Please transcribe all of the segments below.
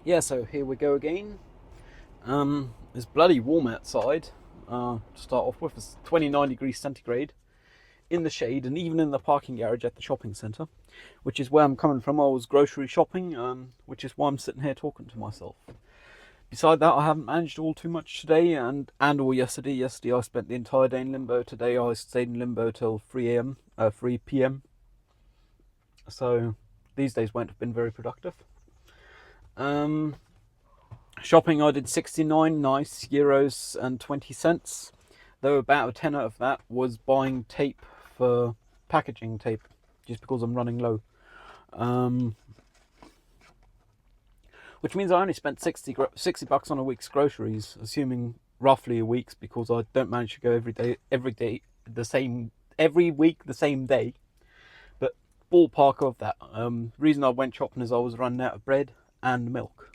Yeah, so here we go again. It's bloody warm outside. To start off with, it's 29 degrees centigrade in the shade, and even in the parking garage at the shopping centre, which is where I'm coming from. I was grocery shopping, which is why I'm sitting here talking to myself. Beside that, I haven't managed all too much today and or yesterday. Yesterday I spent the entire day in limbo. Today I stayed in limbo till 3 a.m. 3 p.m. So these days won't have been very productive. Um, Shopping, I did 69 nice euros and 20 cents, though about a tenner of that was buying tape for packaging tape, just because I'm running low. Which means I only spent 60 bucks on a week's groceries, assuming roughly a week's, because I don't manage to go every week the same day. But ballpark of that. Reason I went shopping is I was running out of bread and milk.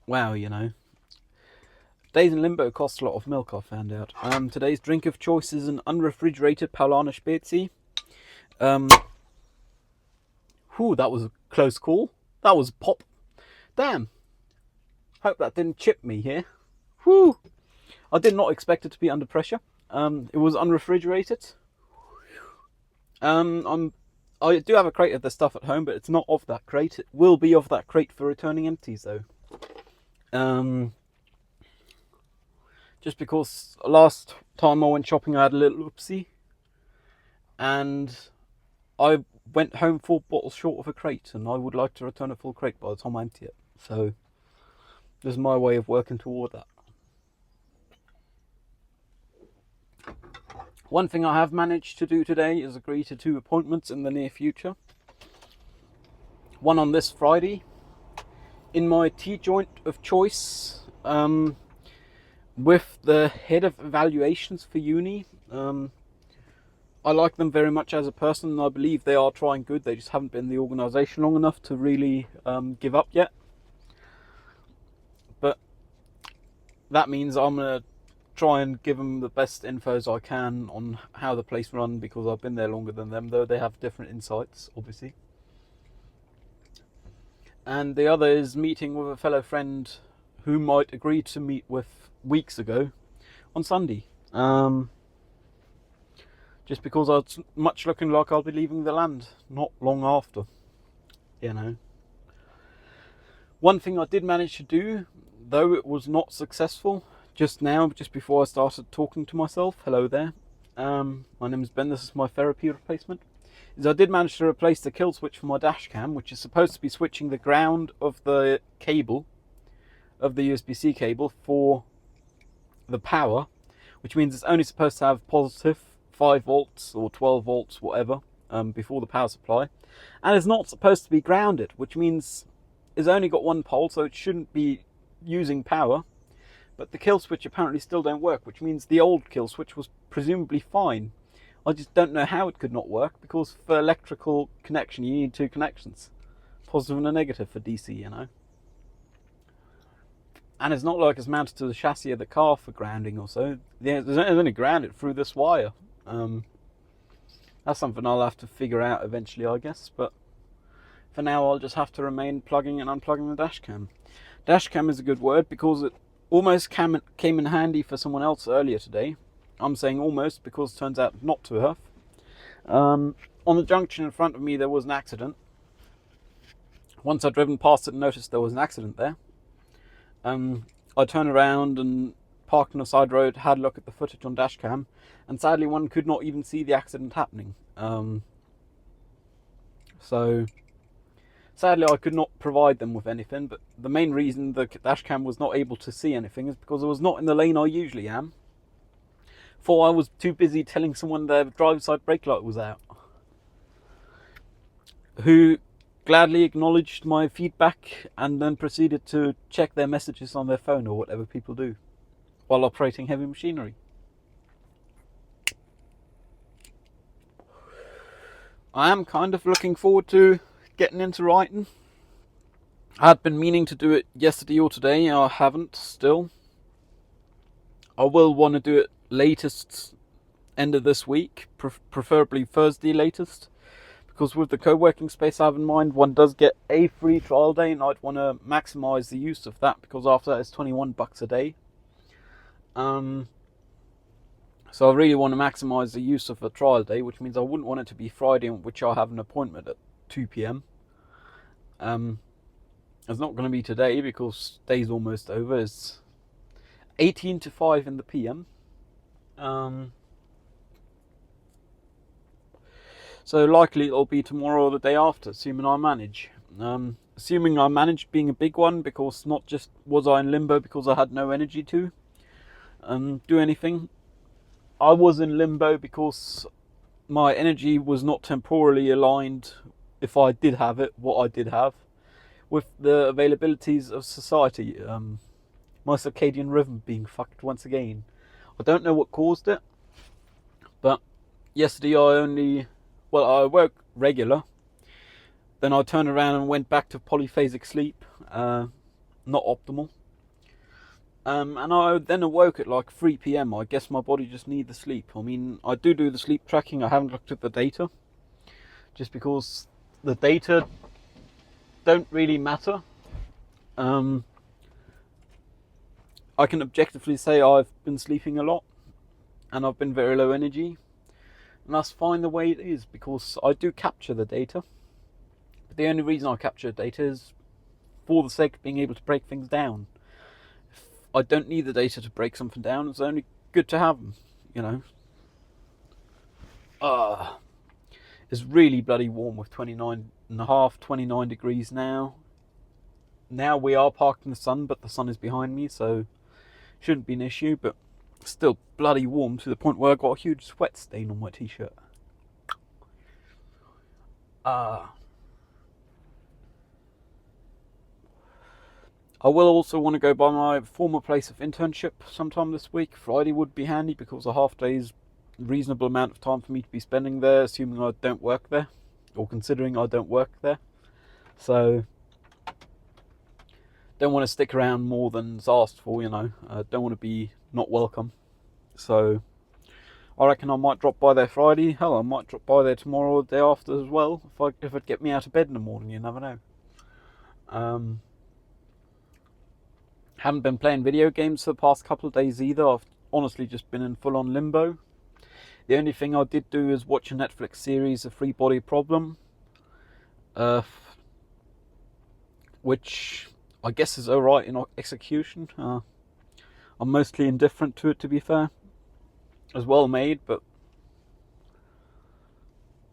Wow, Days in limbo cost a lot of milk, I found out. Today's drink of choice is an unrefrigerated Paulaner Spezi. That was a close call. That was a pop. Damn. Hope that didn't chip me here. Whew. I did not expect it to be under pressure. It was unrefrigerated. I do have a crate of the stuff at home, but it's not of that crate. It will be of that crate for returning empties, though. Just because last time I went shopping, I had a little oopsie, and I went home 4 bottles short of a crate, and I would like to return a full crate by the time I empty it. So this is my way of working toward that. One thing I have managed to do today is agree to 2 appointments in the near future. One on this Friday in my T-joint of choice, with the head of evaluations for uni. I like them very much as a person, and I believe they are trying good. They just haven't been in the organisation long enough to really give up yet. But that means I'm going to try and give them the best infos I can on how the place run, because I've been there longer than them, though they have different insights, obviously. And the other is meeting with a fellow friend whom I'd agreed to meet with weeks ago on Sunday. Just because it's much looking like I'll be leaving the land not long after. One thing I did manage to do, though it was not successful, just before I started talking to myself, hello there, my name is Ben, this is my therapy replacement, is I did manage to replace the kill switch for my dash cam, which is supposed to be switching the ground of the cable, of the USB-C cable, for the power, which means it's only supposed to have positive 5 volts or 12 volts, whatever, before the power supply, and it's not supposed to be grounded, which means it's only got 1 pole, so it shouldn't be using power. But the kill switch apparently still don't work, which means the old kill switch was presumably fine. I just don't know how it could not work, because for electrical connection you need 2 connections, positive and a negative for DC, And it's not like it's mounted to the chassis of the car for grounding or so. It's only grounded through this wire. That's something I'll have to figure out eventually, I guess. But for now, I'll just have to remain plugging and unplugging the dash cam. Dash cam is a good word, because it almost came in handy for someone else earlier today. I'm saying almost because it turns out not to have. On the junction in front of me, there was an accident. Once I'd driven past it and noticed there was an accident there, I turned around and parked on a side road, had a look at the footage on dash cam, and sadly one could not even see the accident happening. So sadly I could not provide them with anything, but the main reason the dash cam was not able to see anything is because I was not in the lane I usually am, for I was too busy telling someone their driver's side brake light was out, who gladly acknowledged my feedback and then proceeded to check their messages on their phone, or whatever people do while operating heavy machinery. I am kind of looking forward to getting into writing. I had been meaning to do it yesterday or today. I haven't still. I will want to do it latest end of this week, preferably Thursday latest, because with the co-working space I have in mind, one does get a free trial day, and I'd want to maximize the use of that, because after that it's $21 a day. So I really want to maximize the use of a trial day, which means I wouldn't want it to be Friday, on which I have an appointment at 2 p.m. It's not going to be today because day's almost over. It's 18 to 5 in the p.m. So likely it'll be tomorrow or the day after, assuming I manage. Assuming I managed being a big one, because not just was I in limbo because I had no energy to do anything. I was in limbo because my energy was not temporally aligned, if I did have it, what I did have, with the availabilities of society. My circadian rhythm being fucked once again. I don't know what caused it, but yesterday I woke regular, then I turned around and went back to polyphasic sleep, not optimal. And I then awoke at like 3 p.m. I guess my body just needed the sleep. I mean, I do the sleep tracking. I haven't looked at the data, just because the data don't really matter. I can objectively say I've been sleeping a lot, and I've been very low energy, and that's fine the way it is, because I do capture the data. But the only reason I capture data is for the sake of being able to break things down. I don't need the data to break something down. It's only good to have them, you know. It's really bloody warm with 29 degrees now. Now we are parked in the sun, but the sun is behind me, so shouldn't be an issue, but still bloody warm to the point where I got a huge sweat stain on my t-shirt. I will also want to go by my former place of internship sometime this week. Friday would be handy, because a half day is a reasonable amount of time for me to be spending there, assuming I don't work there, or considering I don't work there. So, don't want to stick around more than's asked for, you know. Don't want to be not welcome. So, I reckon I might drop by there Friday. Hell, I might drop by there tomorrow or the day after as well, if it'd get me out of bed in the morning. You never know. Haven't been playing video games for the past couple of days either. I've honestly just been in full-on limbo. The only thing I did do is watch a Netflix series, A Free Body Problem, which I guess is alright in execution. I'm mostly indifferent to it, to be fair. It's well made, but,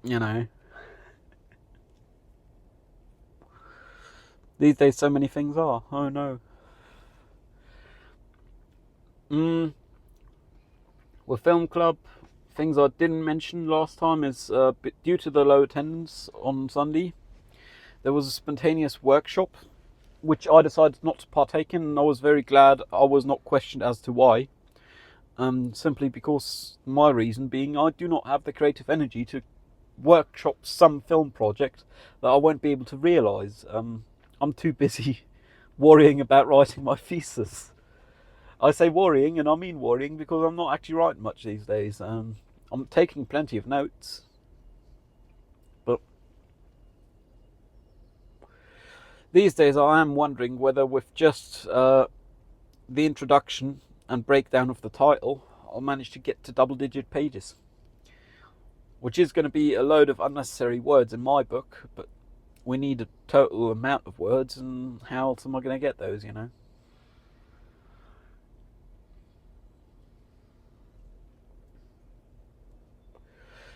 you know, these days so many things are. Oh no. With Film Club, things I didn't mention last time is due to the low attendance on Sunday, there was a spontaneous workshop which I decided not to partake in, and I was very glad I was not questioned as to why. Simply because my reason being I do not have the creative energy to workshop some film project that I won't be able to realise. I'm too busy worrying about writing my thesis. I say worrying, and I mean worrying, because I'm not actually writing much these days. I'm taking plenty of notes, but these days I am wondering whether with just the introduction and breakdown of the title, I'll manage to get to double-digit pages, which is going to be a load of unnecessary words in my book, but we need a total amount of words, and how else am I going to get those, you know?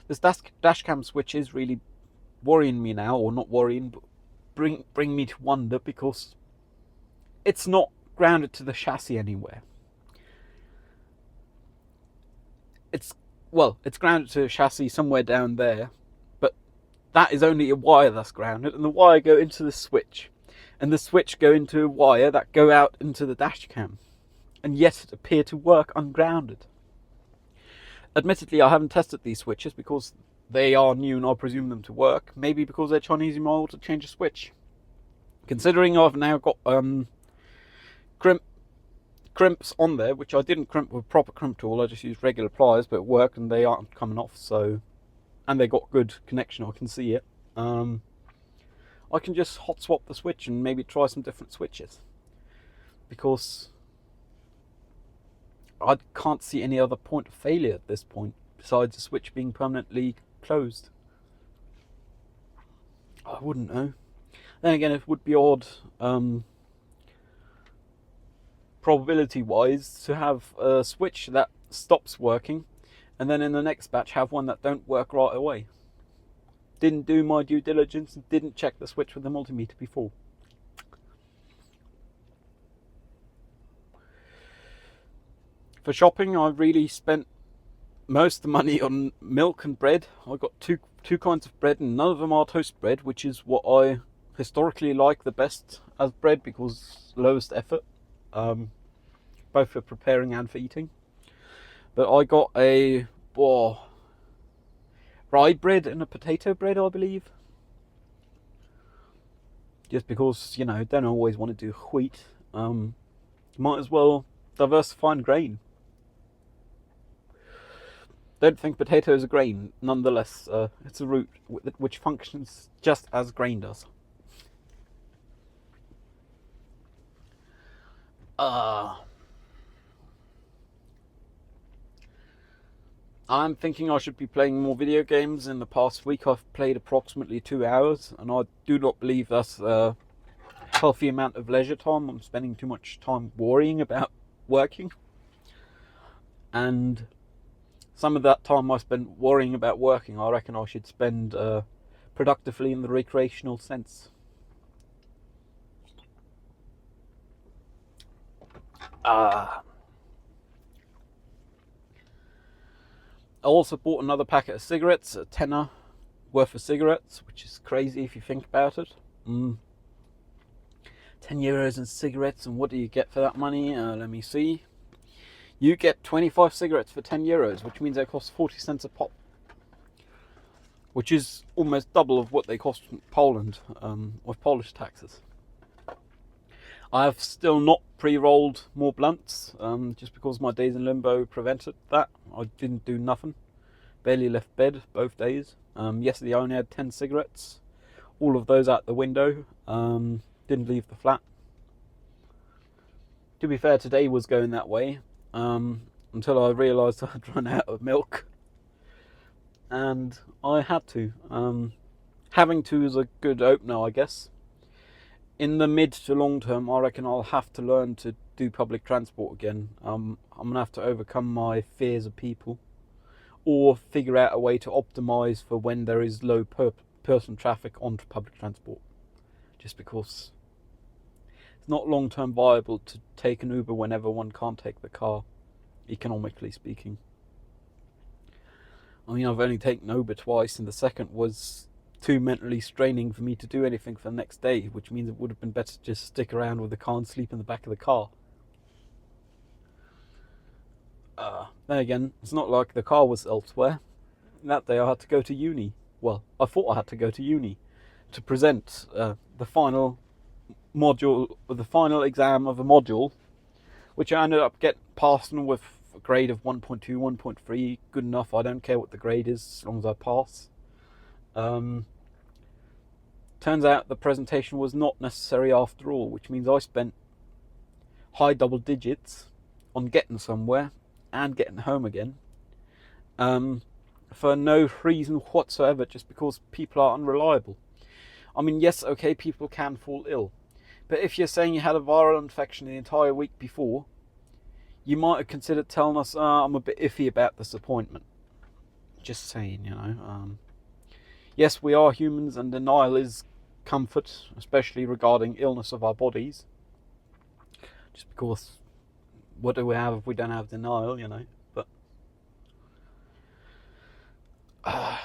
This dashcam switch is really worrying me now, or not worrying, but bring me to wonder, because it's not grounded to the chassis anywhere. It's grounded to a chassis somewhere down there, but that is only a wire that's grounded, and the wire go into the switch, and the switch go into a wire that go out into the dashcam, and yet it appear to work ungrounded. Admittedly, I haven't tested these switches because they are new and I presume them to work. Maybe because they're Chinese model to change a switch. Considering I've now got crimps on there, which I didn't crimp with proper crimp tool, I just used regular pliers, but it worked and they aren't coming off, so, and they got good connection, I can see it. I can just hot swap the switch and maybe try some different switches, because I can't see any other point of failure at this point besides the switch being permanently closed. I wouldn't know. Then again, it would be odd, probability wise, to have a switch that stops working and then in the next batch have one that don't work right away. Didn't do my due diligence and didn't check the switch with the multimeter before. For shopping, I really spent most of the money on milk and bread. I got two kinds of bread, and none of them are toast bread, which is what I historically like the best as bread, because lowest effort, both for preparing and for eating. But I got a rye bread and a potato bread, I believe, just because, you know, don't always want to do wheat. Might as well diversify in grain. Don't think potato is a grain. Nonetheless, it's a root which functions just as grain does. I'm thinking I should be playing more video games. In the past week I've played approximately 2 hours, and I do not believe that's a healthy amount of leisure time. I'm spending too much time worrying about working, and some of that time I spent worrying about working I reckon I should spend productively in the recreational sense. I also bought another packet of cigarettes, a tenner worth of cigarettes, which is crazy if you think about it. 10 euros in cigarettes, and what do you get for that money? Let me see. You get 25 cigarettes for 10 euros, which means they cost 40 cents a pop, which is almost double of what they cost in Poland, with Polish taxes. I have still not pre-rolled more blunts, just because my days in limbo prevented that. I didn't do nothing. Barely left bed both days. Yesterday I only had 10 cigarettes. All of those out the window. Didn't leave the flat. To be fair, today was going that way, until I realised I had run out of milk. And I had to. Having to is a good opener, I guess. In the mid to long term, I reckon I'll have to learn to do public transport again. I'm going to have to overcome my fears of people, or figure out a way to optimise for when there is low person traffic onto public transport. Just because it's not long term viable to take an Uber whenever one can't take the car, economically speaking. I mean, I've only taken Uber twice, and the second was too mentally straining for me to do anything for the next day, which means it would have been better to just stick around with the car and sleep in the back of the car. Then again, it's not like the car was elsewhere. That day I had to go to uni. Well, I thought I had to go to uni to present the final module, the final exam of a module, which I ended up passing with a grade of 1.2, 1.3. Good enough. I don't care what the grade is as long as I pass. Turns out the presentation was not necessary after all, which means I spent high double digits on getting somewhere and getting home again, for no reason whatsoever, just because people are unreliable. I mean, yes, okay, people can fall ill, but if you're saying you had a viral infection the entire week before, you might have considered telling us, I'm a bit iffy about this appointment. Just saying, you know. Yes, we are humans, and denial is comfort, especially regarding illness of our bodies. Just because, what do we have if we don't have denial, you know? But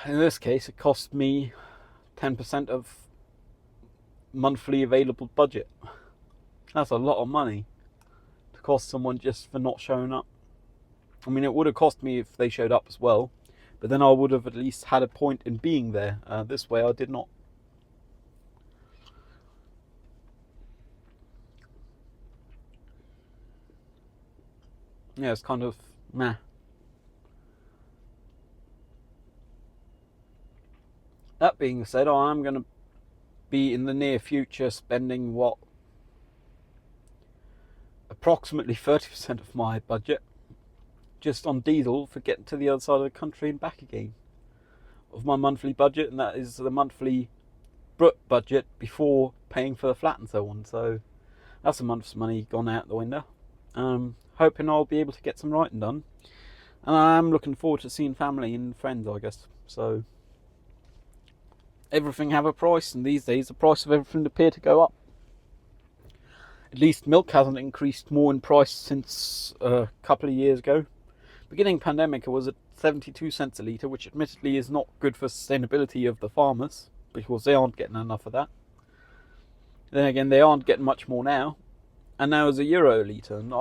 in this case, it cost me 10% of monthly available budget. That's a lot of money to cost someone just for not showing up. I mean, it would have cost me if they showed up as well, but then I would have at least had a point in being there. This way I did not. Yeah, it's kind of meh. That being said, I am going to be in the near future spending approximately 30% of my budget just on diesel for getting to the other side of the country and back again of my monthly budget, and that is the monthly budget before paying for the flat and so on. So that's a month's money gone out the window. Hoping I'll be able to get some writing done, and I am looking forward to seeing family and friends, I guess. So everything have a price, and these days the price of everything appear to go up. At least milk hasn't increased more in price since a couple of years ago. Beginning pandemic, it was at 72 cents a litre, which admittedly is not good for sustainability of the farmers, because they aren't getting enough of that. Then again, they aren't getting much more now, and now it's €1 a litre, and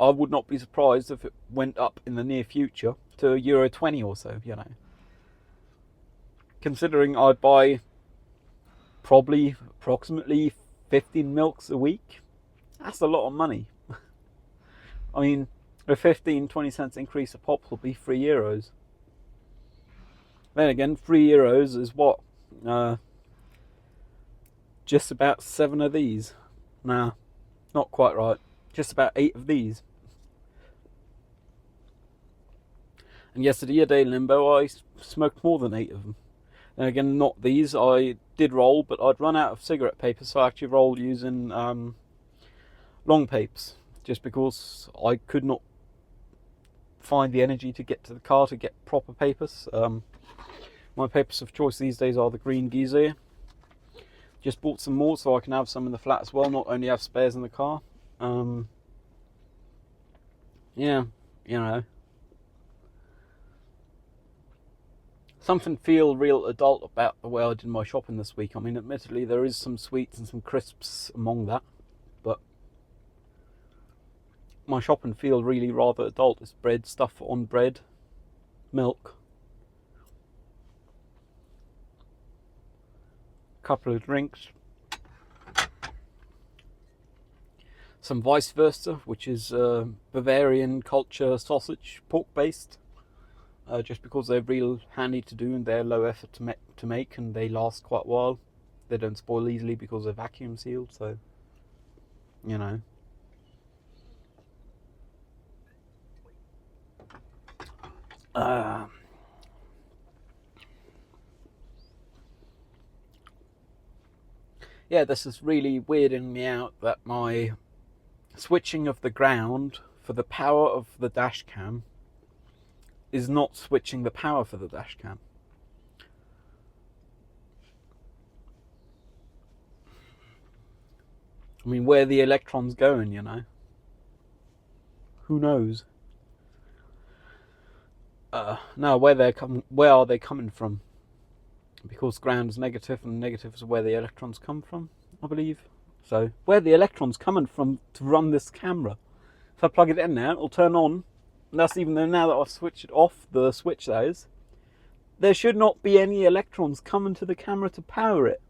I would not be surprised if it went up in the near future to €1.20 or so, you know. Considering I buy probably approximately 15 milks a week, that's a lot of money. I mean, a 15-20 cents increase a pop will be €3. Then again, €3 is what? Just about 7 of these. Nah, not quite right. Just about 8 of these. And yesterday, a day in limbo, I smoked more than 8 of them. Then again, not these. I did roll, but I'd run out of cigarette paper, so I actually rolled using long papers, just because I could not find the energy to get to the car to get proper papers. My papers of choice these days are the Green Geezer. Just bought some more so I can have some in the flat as well, not only have spares in the car. Yeah, you know. Something feel real adult about the way I did my shopping this week. I mean, admittedly, there is some sweets and some crisps among that, but my shopping feel really rather adult. It's bread, stuff on bread, milk, a couple of drinks, some vice versa, which is Bavarian culture sausage, pork based. Just because they're real handy to do and they're low effort to make, and they last quite a while. They don't spoil easily because they're vacuum sealed, so you know. Yeah, this is really weirding me out that my switching of the ground for the power of the dash cam is not switching the power for the dash cam. I mean, where the electrons going, you know? Who knows? No, where are they coming from? Because ground is negative, and negative is where the electrons come from, I believe. So, where the electrons coming from to run this camera? If I plug it in now, it'll turn on. And that's even though now that I've switched it off, the switch that is, there should not be any electrons coming to the camera to power it.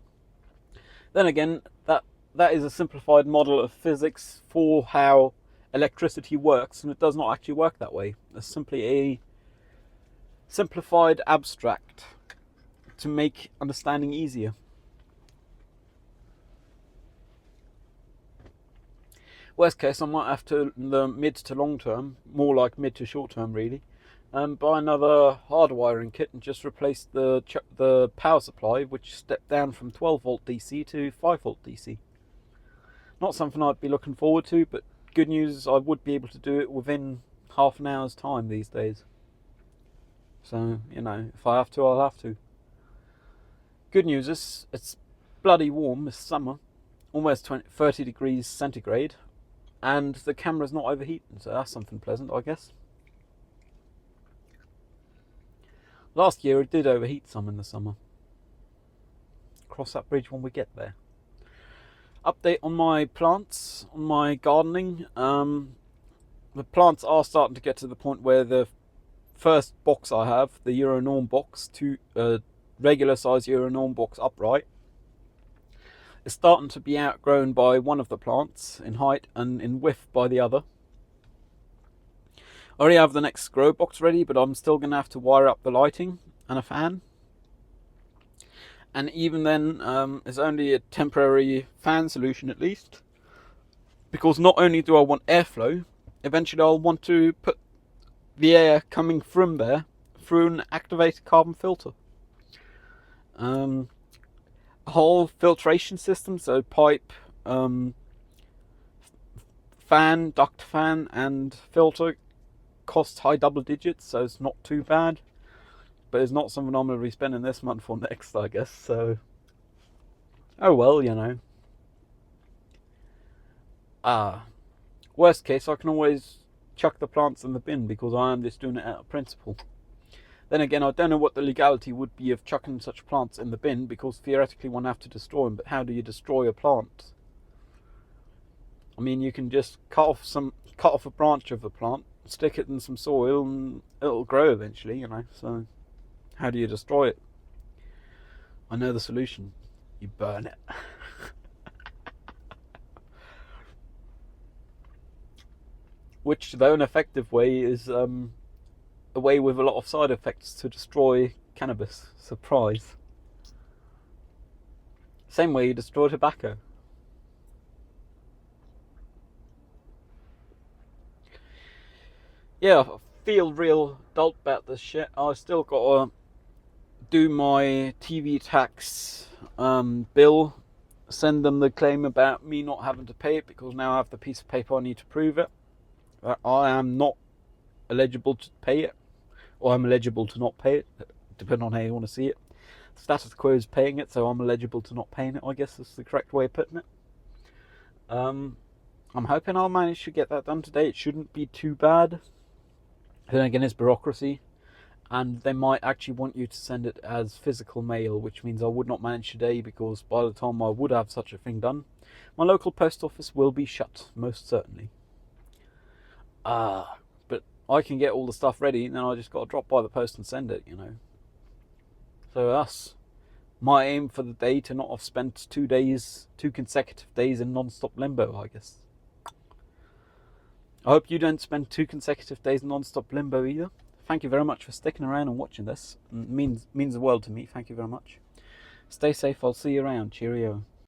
Then again, that is a simplified model of physics for how electricity works, and it does not actually work that way. It's simply a simplified abstract to make understanding easier. Worst case, I might have to, in the mid to long term, more like mid to short term really, buy another hardwiring kit and just replace the power supply, which stepped down from 12 volt DC to 5 volt DC. Not something I'd be looking forward to, but good news is I would be able to do it within half an hour's time these days. So, you know, if I have to, I'll have to. Good news is it's bloody warm this summer, almost 30 degrees centigrade, and the camera's not overheating, so that's something pleasant, I guess. Last year it did overheat some in the summer. Cross that bridge when we get there. Update on my plants, on my gardening. The plants are starting to get to the point where the first box I have, the Euronorm box, regular size Euronorm box upright, is starting to be outgrown by one of the plants in height and in width by the other. I already have the next grow box ready, but I'm still going to have to wire up the lighting and a fan. And even then, it's only a temporary fan solution at least, because not only do I want airflow, eventually I'll want to put the air coming from there through an activated carbon filter. A whole filtration system, so pipe, fan, duct fan, and filter costs high double digits, so it's not too bad. But it's not something I'm going to be spending this month or next, I guess. So, oh well, you know. Worst case, I can always chuck the plants in the bin because I am just doing it out of principle. Then again, I don't know what the legality would be of chucking such plants in the bin, because theoretically one have to destroy them. But how do you destroy a plant? I mean, you can just cut off a branch of a plant, stick it in some soil, and it'll grow eventually, you know. So, how do you destroy it? I know the solution. You burn it. Which, though an effective way, is a way with a lot of side effects to destroy cannabis. Surprise. Same way you destroy tobacco. Yeah, I feel real adult about this shit. I still gotta do my TV tax bill, send them the claim about me not having to pay it, because now I have the piece of paper I need to prove it. I am not eligible to pay it, or I'm eligible to not pay it, depending on how you want to see it. Status quo is paying it, so I'm eligible to not paying it, I guess is the correct way of putting it. I'm hoping I'll manage to get that done today. It shouldn't be too bad. Then again, it's bureaucracy, and they might actually want you to send it as physical mail, which means I would not manage today, because by the time I would have such a thing done, my local post office will be shut, most certainly. But I can get all the stuff ready, and then I just got to drop by the post and send it, you know. So that's my aim for the day, to not have spent 2 consecutive days in non-stop limbo, I guess. I hope you don't spend 2 consecutive days in non-stop limbo either. Thank you very much for sticking around and watching this. It means the world to me. Thank you very much. Stay safe. I'll see you around. Cheerio.